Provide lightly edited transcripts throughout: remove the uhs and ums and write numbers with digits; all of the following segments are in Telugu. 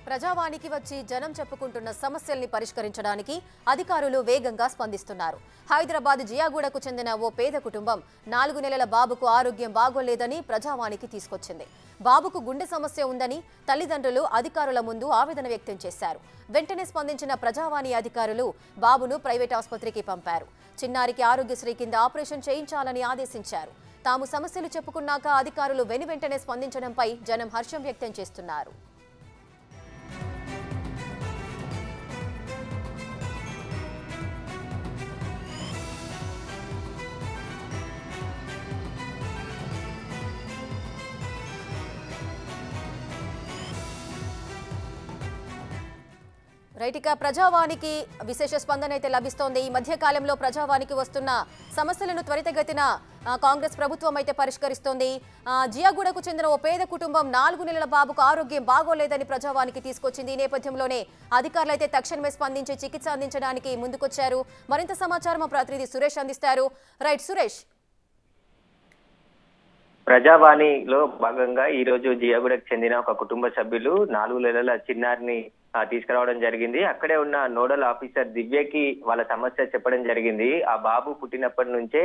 ప్రజావానికి వచ్చి జనం చెప్పుకుంటున్న సమస్యల్ని పరిష్కరించడానికి అధికారులు వేగంగా స్పందిస్తున్నారు. హైదరాబాద్ జియాగూడకు చెందిన ఓ పేద కుటుంబం 4 నెలల బాబుకు ఆరోగ్యం బాగోలేదని ప్రజావానికి తీసుకొచ్చింది. బాబుకు గుండె సమస్య ఉందని తల్లిదండ్రులు అధికారుల ముందు ఆవేదన వ్యక్తం చేశారు. వెంటనే స్పందించిన ప్రజావాణి అధికారులు బాబును ప్రైవేట్ ఆసుపత్రికి పంపారు. చిన్నారికి ఆరోగ్యశ్రీ కింద ఆపరేషన్ చేయించాలని ఆదేశించారు. తాము సమస్యలు చెప్పుకున్నాక అధికారులు వెనువెంటనే స్పందించడంపై జనం హర్షం వ్యక్తం చేస్తున్నారు. రైటిక ప్రజావానికి విశేష స్పందన అయితే లభిస్తోంది. ఈ మధ్య కాలంలో ప్రజావానికి వస్తున్న సమస్యలను త్వరితగతిన కాంగ్రెస్ ప్రభుత్వం అయితే పరిష్కరిస్తోంది. జియాగూడకు చెందిన ఓ పేద కుటుంబం 4 నెలల బాబుకు ఆరోగ్యం బాగోలేదని ప్రజావానికి తీసుకొచ్చింది. ఈ నేపథ్యంలోనే అధికారులు అయితే తక్షణమే స్పందించి చికిత్స అందించడానికి ముందుకొచ్చారు. మరింత సమాచారం మా ప్రతినిధి సురేష్ అందిస్తారు. రైట్ సురేష్. ప్రజావాణిలో భాగంగా ఈ రోజు జియాగూడకు చెందిన ఒక కుటుంబ సభ్యులు 4 నెలల చిన్నారిని తీసుకురావడం జరిగింది. అక్కడే ఉన్న నోడల్ ఆఫీసర్ దివ్యకి వాళ్ళ సమస్య చెప్పడం జరిగింది. ఆ బాబు పుట్టినప్పటి నుంచే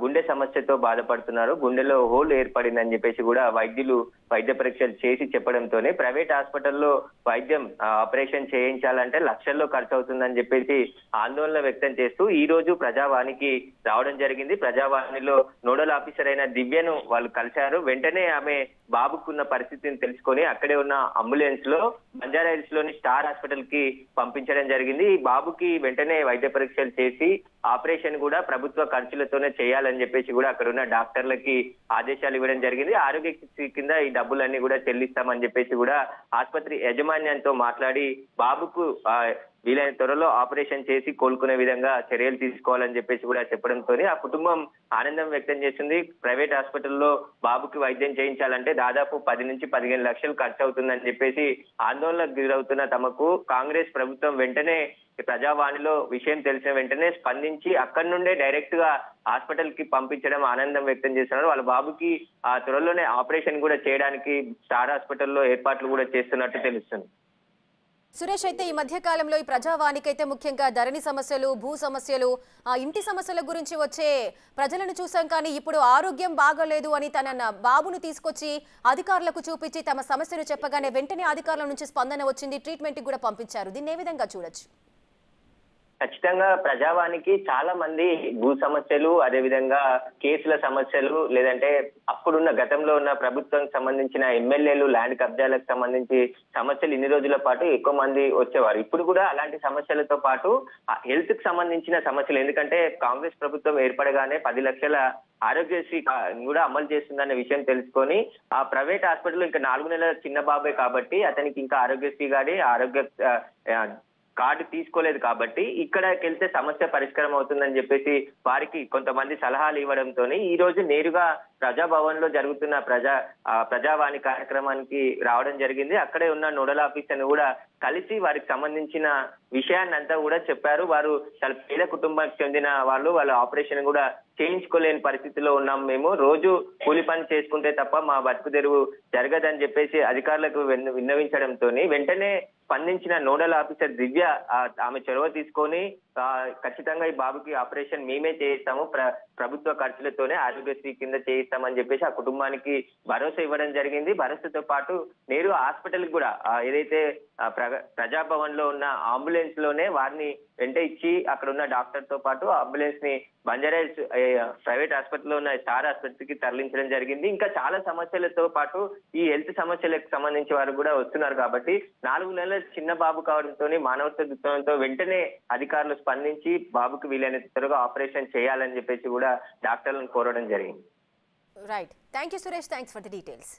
గుండె సమస్యతో బాధపడుతున్నారు, గుండెలో హోల్ ఏర్పడిందని చెప్పేసి కూడా వైద్యులు వైద్య పరీక్షలు చేసి చెప్పడంతోనే ప్రైవేట్ హాస్పిటల్లో వైద్యం ఆపరేషన్ చేయించాలంటే లక్షల్లో ఖర్చు అవుతుందని చెప్పేసి ఆందోళన వ్యక్తం చేస్తూ ఈ రోజు ప్రజావానికి రావడం జరిగింది. ప్రజావాణిలో నోడల్ ఆఫీసర్ అయిన దివ్యను వాళ్ళు కలిశారు. వెంటనే ఆమె బాబుకున్న పరిస్థితిని తెలుసుకొని అక్కడే ఉన్న అంబులెన్స్ లో బంజారాహిల్స్ లోని స్టార్ హాస్పిటల్ కి పంపించడం జరిగింది. ఈ బాబుకి వెంటనే వైద్య పరీక్షలు చేసి ఆపరేషన్ కూడా ప్రభుత్వ ఖర్చులతోనే చేయాలని చెప్పేసి కూడా అక్కడ ఉన్న డాక్టర్లకి ఆదేశాలు ఇవ్వడం జరిగింది. ఆరోగ్యశ్రీ కింద ఈ డబ్బులన్నీ కూడా చెల్లిస్తామని చెప్పేసి కూడా ఆసుపత్రి యాజమాన్యంతో మాట్లాడి బాబుకు వీలైన త్వరలో ఆపరేషన్ చేసి కోలుకునే విధంగా చర్యలు తీసుకోవాలని చెప్పేసి కూడా చెప్పడంతో ఆ కుటుంబం ఆనందం వ్యక్తం చేసింది. ప్రైవేట్ హాస్పిటల్లో బాబుకి వైద్యం చేయించాలంటే దాదాపు 10 నుంచి 15 లక్షలు ఖర్చు అవుతుందని చెప్పేసి ఆందోళనకు గురవుతున్న తమకు కాంగ్రెస్ ప్రభుత్వం వెంటనే ప్రజావాణిలో విషయం తెలిసిన వెంటనే స్పందించి అక్కడి నుండే డైరెక్ట్ గా హాస్పిటల్ కి పంపించడం ఆనందం వ్యక్తం చేస్తున్నారు. వాళ్ళ బాబుకి త్వరలోనే ఆపరేషన్ కూడా చేయడానికి స్టార్ హాస్పిటల్లో ఏర్పాట్లు కూడా చేస్తున్నట్టు తెలుస్తుంది. సురేష్, అయితే ఈ మధ్య కాలంలో ఈ ప్రజావానికి అయితే ముఖ్యంగా ధరణి సమస్యలు, భూ సమస్యలు, ఇంటి సమస్యల గురించి వచ్చే ప్రజలను చూసాం. కానీ ఇప్పుడు ఆరోగ్యం బాగలేదు అని తన బాబును తీసుకొచ్చి అధికారులకు చూపించి తమ సమస్యను చెప్పగానే వెంటనే అధికారుల నుంచి స్పందన వచ్చింది, ట్రీట్మెంట్ కూడా పంపించారు. దీన్ని ఏ విధంగా చూడొచ్చు? ఖచ్చితంగా ప్రజావానికి చాలా మంది భూ సమస్యలు, అదే విధంగా కేసుల సమస్యలు, లేదంటే అప్పుడున్న గతంలో ఉన్న ప్రభుత్వానికి సంబంధించిన ఎమ్మెల్యేలు ల్యాండ్ కబ్జాలకు సంబంధించి సమస్యలు ఇన్ని రోజుల పాటు ఎక్కువ మంది వచ్చేవారు. ఇప్పుడు కూడా అలాంటి సమస్యలతో పాటు హెల్త్ కి సంబంధించిన సమస్యలు, ఎందుకంటే కాంగ్రెస్ ప్రభుత్వం ఏర్పడగానే 10 లక్షల ఆరోగ్యశ్రీ కూడా అమలు చేస్తుందన్న విషయం తెలుసుకొని ఆ ప్రైవేట్ హాస్పిటల్ ఇంకా 4 నెలల చిన్న బాబే కాబట్టి అతనికి ఇంకా ఆరోగ్యశ్రీ గాని ఆరోగ్య కార్డు తీసుకోలేదు కాబట్టి ఇక్కడికి వెళ్తే సమస్య పరిష్కారం అవుతుందని చెప్పేసి వారికి కొంతమంది సలహాలు ఇవ్వడంతో ఈ రోజు నేరుగా ప్రజాభవన్ లో జరుగుతున్న ప్రజావాణి కార్యక్రమానికి రావడం జరిగింది. అక్కడే ఉన్న నోడల్ ఆఫీసర్ ని కూడా కలిసి వారికి సంబంధించిన విషయాన్ని అంతా కూడా చెప్పారు. వారు చాలా పేద కుటుంబానికి చెందిన వాళ్ళ ఆపరేషన్ కూడా చేయించుకోలేని పరిస్థితిలో ఉన్నాం, మేము రోజు కూలి పని చేసుకుంటే తప్ప మా బతుకు తెరువు జరగదని చెప్పేసి అధికారులకు విన్నవించడంతో వెంటనే స్పందించిన నోడల్ ఆఫీసర్ దివ్య ఆమె చొరవ తీసుకొని ఖచ్చితంగా ఈ బాబుకి ఆపరేషన్ మేమే చేయిస్తాము, ప్రభుత్వ ఖర్చులతోనే ఆరోగ్యశ్రీ కింద చేయిస్తామని చెప్పేసి ఆ కుటుంబానికి భరోసా ఇవ్వడం జరిగింది. భరోసాతో పాటు నేరు హాస్పిటల్ కూడా ఏదైతే ప్రజాభవన్ లో ఉన్న అంబులెన్స్ లోనే వారిని వెంట ఇచ్చి అక్కడ ఉన్న డాక్టర్ తో పాటు అంబులెన్స్ ని బంజారాహిల్స్ ప్రైవేట్ హాస్పిటల్లో ఉన్న స్టార్ హాస్పిటల్ కి తరలించడం జరిగింది. ఇంకా చాలా సమస్యలతో పాటు ఈ హెల్త్ సమస్యలకు సంబంధించి వారు కూడా వస్తున్నారు కాబట్టి 4 నెలల చిన్న బాబు కావడంతో మానవత్వ దృక్పథంతో వెంటనే అధికారులు స్పందించి బాబుకి వీలైన త్వరగా ఆపరేషన్ చేయాలని చెప్పేసి కూడా డాక్టర్లను కోరడం జరిగింది. Right, thank you Suresh, thanks for the details.